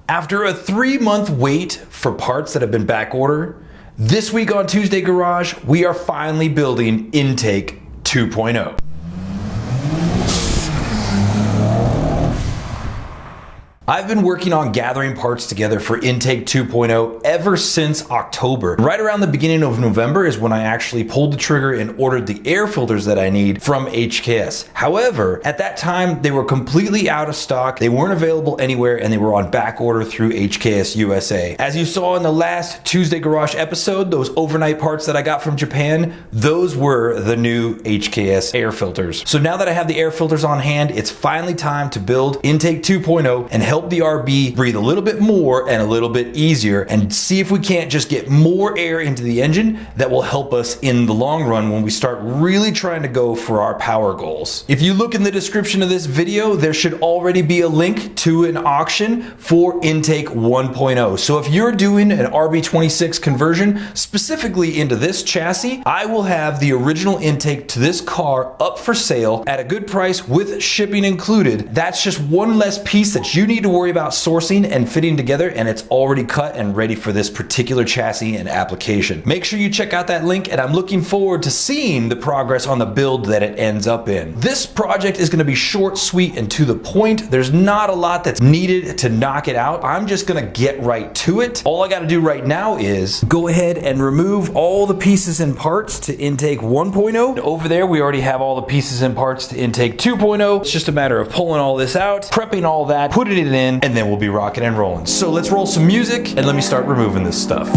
After a 3-month wait for parts that have been back ordered, this week on TueZday Garage, we are finally building Intake 2.0. I've been working on gathering parts together for Intake 2.0 ever since October. Right around the beginning of November is when I actually pulled the trigger and ordered the air filters that I need from HKS. However, at that time, they were completely out of stock, they weren't available anywhere, and they were on back order through HKS USA. As you saw in the last TueZday Garage episode, those overnight parts that I got from Japan, those were the new HKS air filters. So now that I have the air filters on hand, it's finally time to build Intake 2.0 and help the RB breathe a little bit more and a little bit easier, and see if we can't just get more air into the engine that will help us in the long run when we start really trying to go for our power goals. If you look in the description of this video, there should already be a link to an auction for Intake 1.0. So if you're doing an RB26 conversion specifically into this chassis, I will have the original intake to this car up for sale at a good price with shipping included. That's just one less piece that you need to worry about sourcing and fitting together, and it's already cut and ready for this particular chassis and application. Make sure you check out that link, and I'm looking forward to seeing the progress on the build that it ends up in. This project is going to be short, sweet, and to the point. There's not a lot that's needed to knock it out. I'm just going to get right to it. All I got to do right now is go ahead and remove all the pieces and parts to Intake 1.0. Over there, we already have all the pieces and parts to Intake 2.0. It's just a matter of pulling all this out, prepping all that, putting it in, and then we'll be rocking and rolling. So let's roll some music and let me start removing this stuff.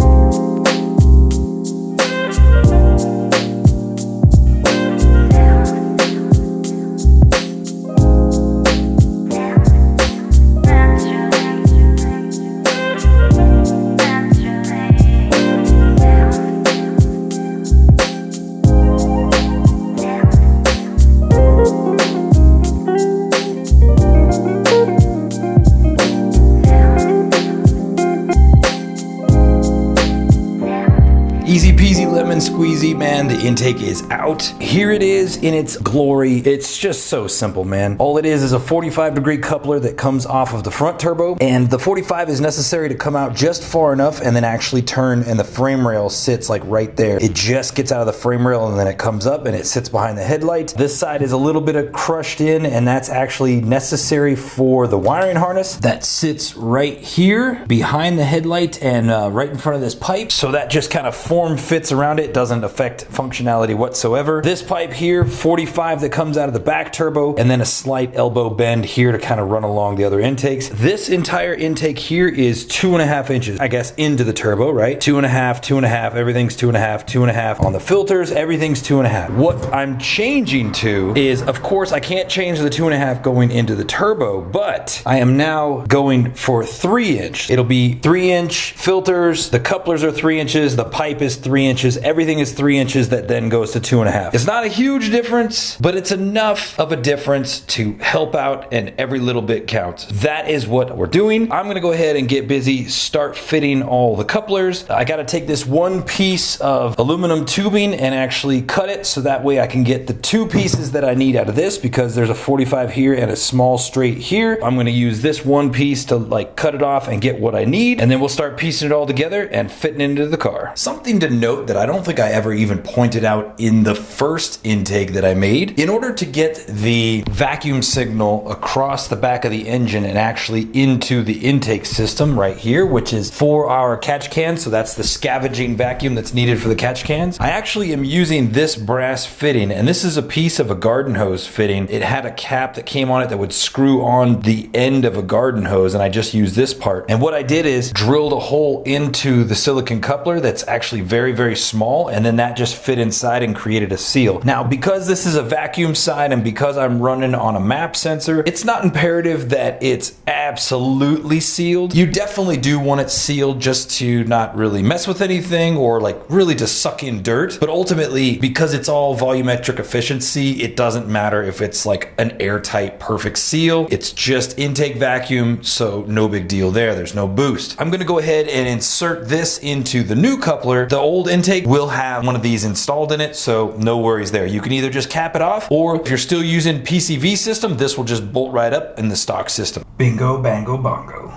Easy peasy lemon squeezy, man. The intake is out. Here it is in its glory. It's just so simple, man. All it is a 45-degree coupler that comes off of the front turbo, and the 45 is necessary to come out just far enough and then actually turn, and the frame rail sits like right there. It just gets out of the frame rail and then it comes up and it sits behind the headlight. This side is a little bit of crushed in, and that's actually necessary for the wiring harness that sits right here behind the headlight and right in front of this pipe. So that just kind of form fits around it, doesn't affect functionality whatsoever. This pipe here, 45 that comes out of the back turbo, and then a slight elbow bend here to kind of run along the other intakes. This entire intake here is 2.5 inches, I guess, into the turbo, right? 2.5, 2.5, everything's 2.5, 2.5. On the filters, everything's 2.5. What I'm changing to is, of course, I can't change the 2.5 going into the turbo, but I am now going for 3 inch. It'll be 3-inch filters, the couplers are 3 inches, the pipe is 3 inches, everything is 3 inches that then goes to 2.5. It's not a huge difference, but it's enough of a difference to help out, and every little bit counts. That is what we're doing. I'm gonna go ahead and get busy, start fitting all the couplers. I gotta take this one piece of aluminum tubing and actually cut it so that way I can get the 2 pieces that I need out of this, because there's a 45 here and a small straight here. I'm gonna use this one piece to like cut it off and get what I need, and then we'll start piecing it all together and fitting it into the car. Something to note that I don't think I ever even pointed out in the first intake that I made. In order to get the vacuum signal across the back of the engine and actually into the intake system right here, which is for our catch cans, so that's the scavenging vacuum that's needed for the catch cans, I actually am using this brass fitting, and this is a piece of a garden hose fitting. It had a cap that came on it that would screw on the end of a garden hose, and I just used this part. And what I did is drilled a hole into the silicone coupler that's actually very, very small, and then that just fit inside and created a seal. Now, because this is a vacuum side and because I'm running on a map sensor, it's not imperative that it's absolutely sealed. You definitely do want it sealed just to not really mess with anything or like really to suck in dirt. But ultimately, because it's all volumetric efficiency, it doesn't matter if it's like an airtight, perfect seal. It's just intake vacuum, so no big deal there. There's no boost. I'm gonna go ahead and insert this into the new coupler. The old intake will have one of these installed in it, so no worries there. You can either just cap it off, or if you're still using PCV system, this will just bolt right up in the stock system. Bingo, bango, bongo.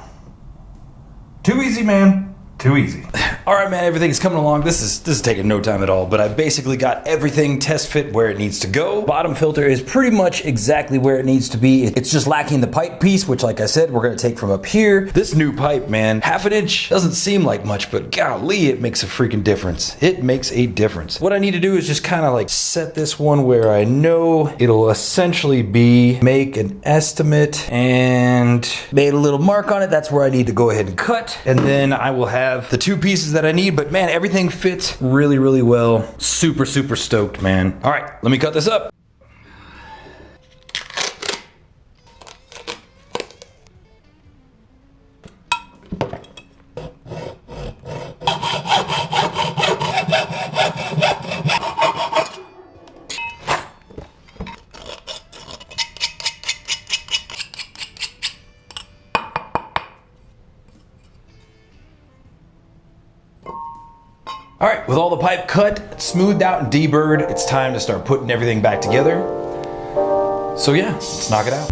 Too easy, man. Too easy. All right, man, everything's coming along. This is taking no time at all, but I basically got everything test fit where it needs to go. Bottom filter is pretty much exactly where it needs to be. It's just lacking the pipe piece, which, like I said, we're gonna take from up here. This new pipe, man, 1/2 inch doesn't seem like much, but golly, it makes a freaking difference. It makes a difference. What I need to do is just kind of like set this one where I know it'll essentially be, make an estimate, and made a little mark on it. That's where I need to go ahead and cut, and then I will have the 2 pieces that I need. But man, everything fits really, really well. Super, super stoked, man. All right, let me cut this up. All right, with all the pipe cut, smoothed out, and deburred, it's time to start putting everything back together. So yeah, let's knock it out.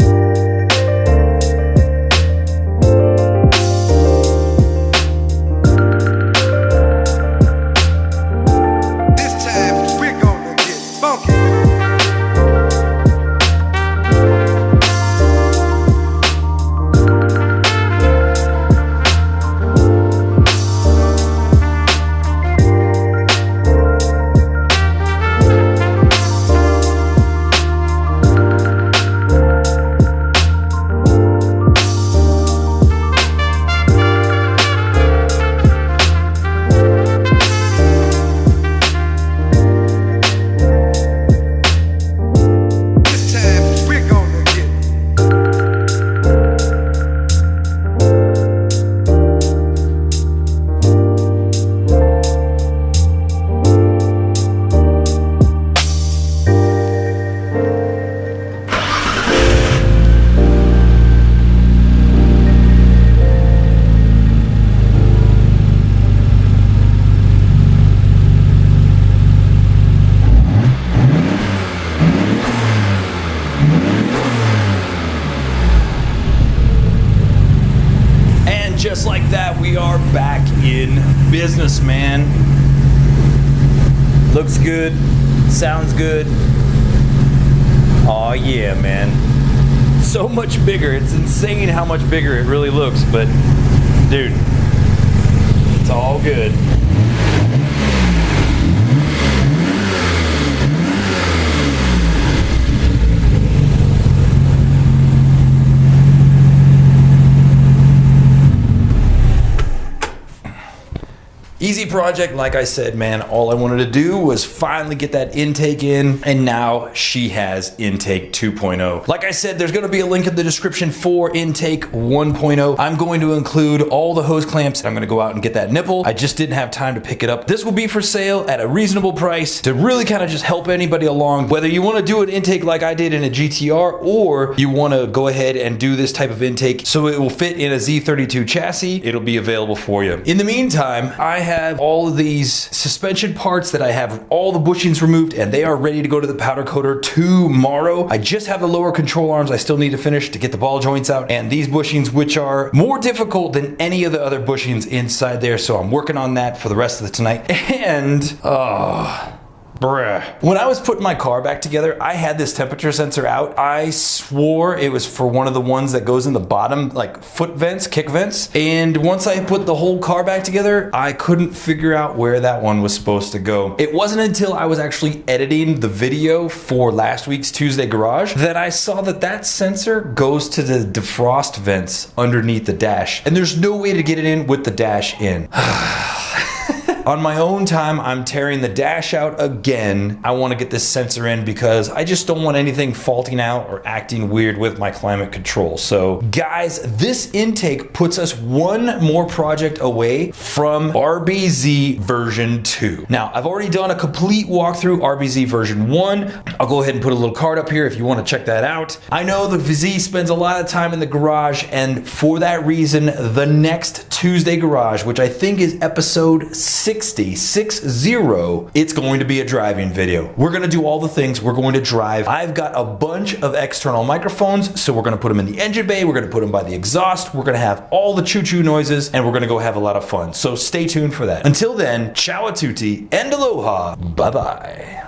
Just like that, we are back in business, man. Looks good, sounds good. Aw, yeah, man. So much bigger. It's insane how much bigger it really looks, but dude, it's all good. Easy project, like I said, man. All I wanted to do was finally get that intake in, and now she has intake 2.0. Like I said, there's gonna be a link in the description for intake 1.0. I'm going to include all the hose clamps. I'm gonna go out and get that nipple. I just didn't have time to pick it up. This will be for sale at a reasonable price to really kind of just help anybody along. Whether you wanna do an intake like I did in a GTR, or you wanna go ahead and do this type of intake so it will fit in a Z32 chassis, it'll be available for you. In the meantime, I have all of these suspension parts that I have all the bushings removed, and they are ready to go to the powder coater tomorrow. I just have the lower control arms I still need to finish to get the ball joints out, and these bushings, which are more difficult than any of the other bushings inside there, so I'm working on that for the rest of the tonight. And bruh. When I was putting my car back together, I had this temperature sensor out. I swore it was for one of the ones that goes in the bottom, like foot vents, kick vents. And once I put the whole car back together, I couldn't figure out where that one was supposed to go. It wasn't until I was actually editing the video for last week's TueZday Garage that I saw that that sensor goes to the defrost vents underneath the dash. And there's no way to get it in with the dash in. On my own time, I'm tearing the dash out again. I want to get this sensor in because I just don't want anything faulting out or acting weird with my climate control. So guys, this intake puts us one more project away from RBZ version 2. Now, I've already done a complete walkthrough RBZ version 1. I'll go ahead and put a little card up here if you want to check that out. I know the VZ spends a lot of time in the garage, and for that reason, the next TueZday Garage, which I think is episode 6 RB26, it's going to be a driving video. We're gonna do all the things. We're going to drive. I've got a bunch of external microphones, so we're gonna put them in the engine bay, we're gonna put them by the exhaust, we're gonna have all the choo-choo noises, and we're gonna go have a lot of fun. So stay tuned for that. Until then, ciao a tutti and aloha. Bye-bye.